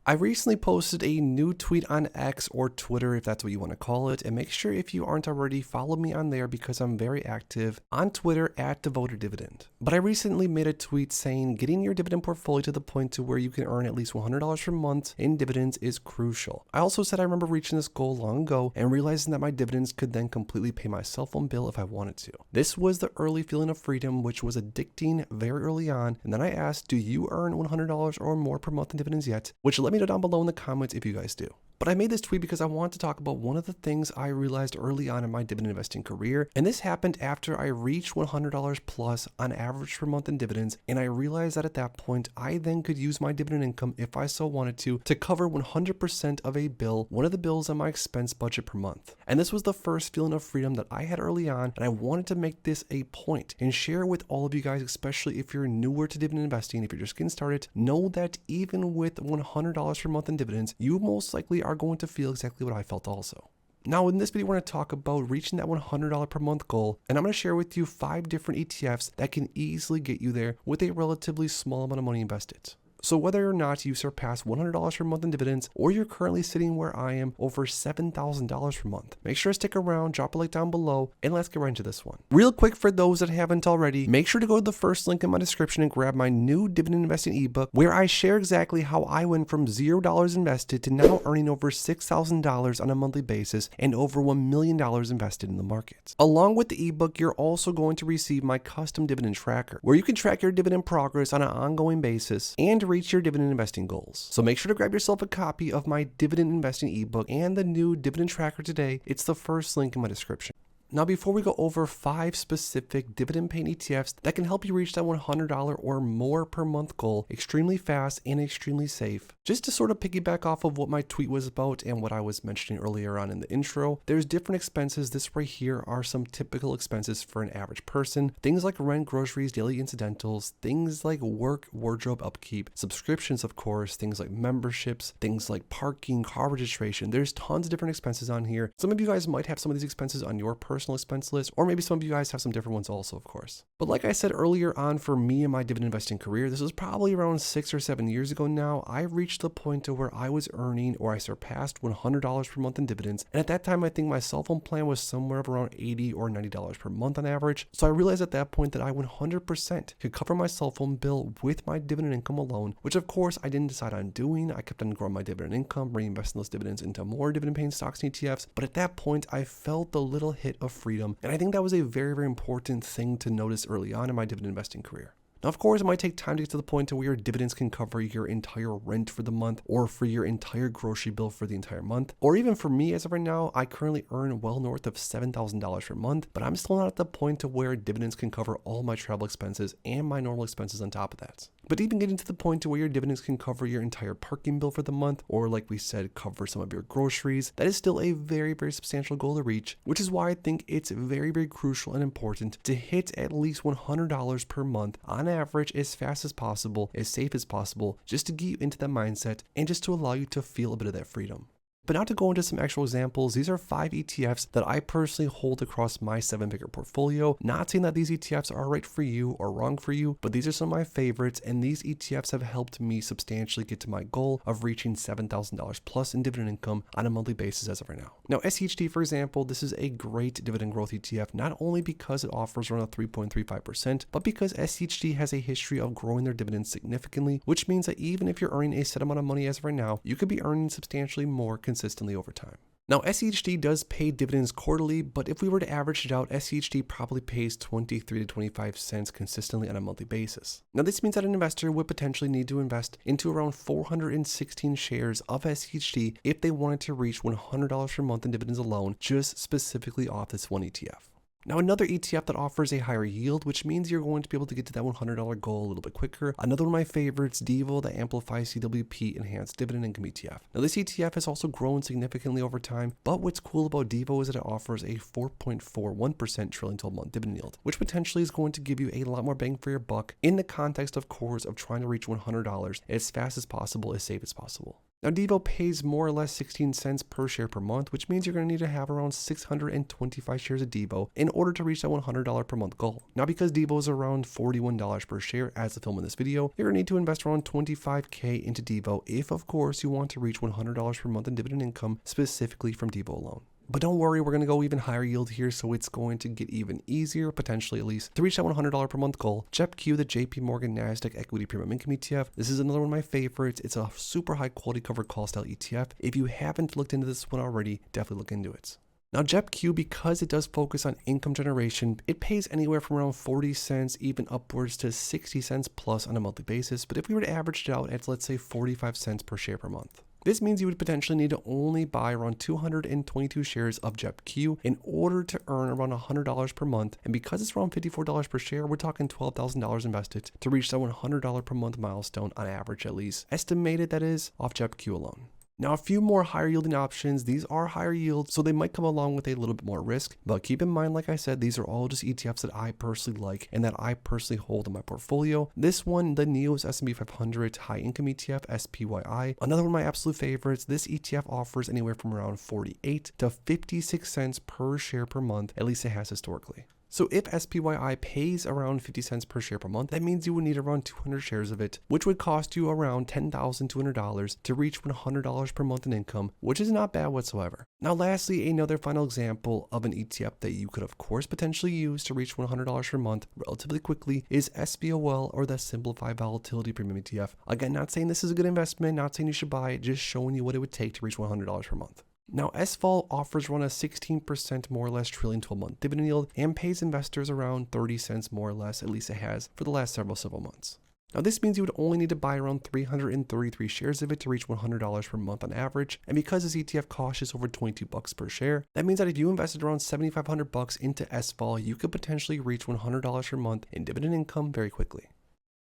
I recently posted a new tweet on X or Twitter, if that's what you want to call it, and make sure if you aren't already, follow me on there because I'm very active on Twitter at Dividend. But I recently made a tweet saying getting your dividend portfolio to the point to where you can earn at least $100 per month in dividends is crucial. I also said I remember reaching this goal long ago and realizing that my dividends could then completely pay my cell phone bill if I wanted to. This was the early feeling of freedom, which was addicting very early on, and then I asked, do you earn $100 or more per month in dividends yet? Which let me know down below in the comments if you guys do. But I made this tweet because I wanted to talk about one of the things I realized early on in my dividend investing career, and this happened after I reached $100 plus on average per month in dividends, and I realized that at that point I then could use my dividend income if I so wanted to cover 100% of a bill, one of the bills on my expense budget per month. And this was the first feeling of freedom that I had early on, and I wanted to make this a point and share with all of you guys, especially if you're newer to dividend investing, if you're just getting started, know that even with $100 per month in dividends, you most likely are going to feel exactly what I felt also. Now in this video, we're going to talk about reaching that $100 per month goal, and I'm going to share with you 5 different ETFs that can easily get you there with a relatively small amount of money invested. So whether or not you surpass $100 per month in dividends, or you're currently sitting where I am over $7,000 per month, make sure to stick around, drop a like down below, and let's get right into this one. Real quick, for those that haven't already, make sure to go to the first link in my description and grab my new dividend investing ebook, where I share exactly how I went from $0 invested to now earning over $6,000 on a monthly basis and over $1 million invested in the market. Along with the ebook, you're also going to receive my custom dividend tracker, where you can track your dividend progress on an ongoing basis and reach your dividend investing goals. So make sure to grab yourself a copy of my dividend investing ebook and the new dividend tracker today. It's the first link in my description. Now, before we go over 5 specific dividend paying ETFs that can help you reach that $100 or more per month goal extremely fast and extremely safe, just to sort of piggyback off of what my tweet was about and what I was mentioning earlier on in the intro, there's different expenses. This right here are some typical expenses for an average person. Things like rent, groceries, daily incidentals, things like work, wardrobe upkeep, subscriptions, of course, things like memberships, things like parking, car registration. There's tons of different expenses on here. Some of you guys might have some of these expenses on your personal expense list, or maybe some of you guys have some different ones also, of course. But like I said earlier on, for me and my dividend investing career, this was probably around 6 or 7 years ago now, I reached the point to where I was earning, or I surpassed $100 per month in dividends. And at that time, I think my cell phone plan was somewhere around $80 or $90 per month on average. So I realized at that point that I 100% could cover my cell phone bill with my dividend income alone, which of course I didn't decide on doing. I kept on growing my dividend income, reinvesting those dividends into more dividend paying stocks and ETFs. But at that point, I felt the little hit of freedom. And I think that was a very, very important thing to notice early on in my dividend investing career. Now, of course, it might take time to get to the point to where your dividends can cover your entire rent for the month, or for your entire grocery bill for the entire month. Or even for me, as of right now, I currently earn well north of $7,000 per month, but I'm still not at the point to where dividends can cover all my travel expenses and my normal expenses on top of that. But even getting to the point to where your dividends can cover your entire parking bill for the month, or like we said, cover some of your groceries, that is still a very, very substantial goal to reach, which is why I think it's very, very crucial and important to hit at least $100 per month on average as fast as possible, as safe as possible, just to get you into that mindset and just to allow you to feel a bit of that freedom. But now to go into some actual examples, these are 5 ETFs that I personally hold across my 7-figure portfolio. Not saying that these ETFs are right for you or wrong for you, but these are some of my favorites, and these ETFs have helped me substantially get to my goal of reaching $7,000 plus in dividend income on a monthly basis as of right now. Now, SEHD, for example, this is a great dividend growth ETF, not only because it offers around a 3.35%, but because SEHD has a history of growing their dividends significantly, which means that even if you're earning a set amount of money as of right now, you could be earning substantially more consistently over time. Now, SEHD does pay dividends quarterly, but if we were to average it out, SEHD probably pays 23 to 25 cents consistently on a monthly basis. Now, this means that an investor would potentially need to invest into around 416 shares of SEHD if they wanted to reach $100 per month in dividends alone, just specifically off this one ETF. Now, another ETF that offers a higher yield, which means you're going to be able to get to that $100 goal a little bit quicker. Another one of my favorites, Divo, the Amplify CWP Enhanced Dividend Income ETF. Now, this ETF has also grown significantly over time, but what's cool about Divo is that it offers a 4.41% trailing 12-month dividend yield, which potentially is going to give you a lot more bang for your buck in the context, of course, of trying to reach $100 as fast as possible, as safe as possible. Now, Devo pays more or less 16 cents per share per month, which means you're going to need to have around 625 shares of Devo in order to reach that $100 per month goal. Now, because Devo is around $41 per share as the film in this video, you're going to need to invest around $25K into Devo if, of course, you want to reach $100 per month in dividend income specifically from Devo alone. But don't worry, we're going to go even higher yield here, so it's going to get even easier, potentially at least, to reach that $100 per month goal. JEPQ, the JP Morgan Nasdaq Equity Premium Income ETF. This is another one of my favorites. It's a super high quality covered call style ETF. If you haven't looked into this one already, definitely look into it. Now, JEPQ, because it does focus on income generation, it pays anywhere from around 40 cents, even upwards to 60 cents plus on a monthly basis. But if we were to average it out at, let's say, 45 cents per share per month. This means you would potentially need to only buy around 222 shares of JEPQ in order to earn around $100 per month. And because it's around $54 per share, we're talking $12,000 invested to reach that $100 per month milestone on average, at least. Estimated, that is, off JEPQ alone. Now, a few more higher yielding options. These are higher yields, so they might come along with a little bit more risk. But keep in mind, like I said, these are all just ETFs that I personally like and that I personally hold in my portfolio. This one, the NEOS S&P 500 High Income ETF, SPYI. Another one of my absolute favorites. This ETF offers anywhere from around 48 to 56 cents per share per month, at least it has historically. So if SPYI pays around 50 cents per share per month, that means you would need around 200 shares of it, which would cost you around $10,200 to reach $100 per month in income, which is not bad whatsoever. Now, lastly, another final example of an ETF that you could of course potentially use to reach $100 per month relatively quickly is SVOL, or the Simplified Volatility Premium ETF. Again, not saying this is a good investment, not saying you should buy it, just showing you what it would take to reach $100 per month. Now, SVOL offers around a 16% more or less trailing 12-month dividend yield and pays investors around 30 cents more or less, at least it has, for the last several months. Now, this means you would only need to buy around 333 shares of it to reach $100 per month on average. And because this ETF costs just over $22 per share, that means that if you invested around $7,500 into SVOL, you could potentially reach $100 per month in dividend income very quickly.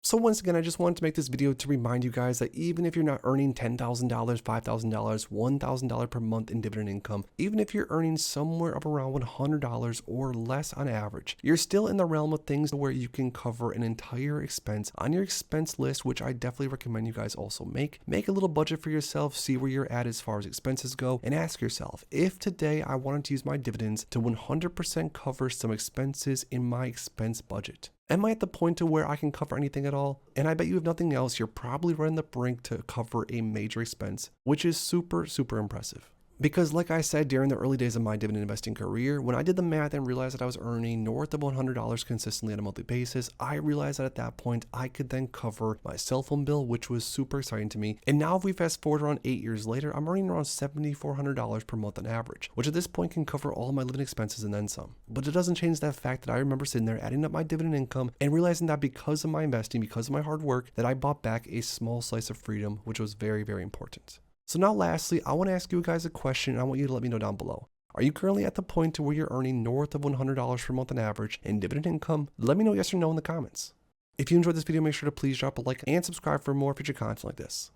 So once again, I just wanted to make this video to remind you guys that even if you're not earning $10,000, $5,000, $1,000 per month in dividend income, even if you're earning somewhere up around $100 or less on average, you're still in the realm of things where you can cover an entire expense on your expense list, which I definitely recommend you guys also make. Make a little budget for yourself, see where you're at as far as expenses go, and ask yourself, if today I wanted to use my dividends to 100% cover some expenses in my expense budget, am I at the point to where I can cover anything at all? And I bet you, if nothing else, you're probably right on the brink to cover a major expense, which is super impressive. Because like I said, during the early days of my dividend investing career, when I did the math and realized that I was earning north of $100 consistently on a monthly basis, I realized that at that point, I could then cover my cell phone bill, which was super exciting to me. And now if we fast forward around 8 years later, I'm earning around $7,400 per month on average, which at this point can cover all my living expenses and then some. But it doesn't change that fact that I remember sitting there adding up my dividend income and realizing that because of my investing, because of my hard work, that I bought back a small slice of freedom, which was very important. So now lastly, I want to ask you guys a question and I want you to let me know down below. Are you currently at the point to where you're earning north of $100 per month on average in dividend income? Let me know yes or no in the comments. If you enjoyed this video, make sure to please drop a like and subscribe for more future content like this.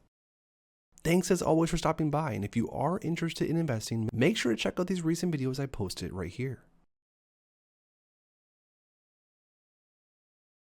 Thanks as always for stopping by, and if you are interested in investing, make sure to check out these recent videos I posted right here.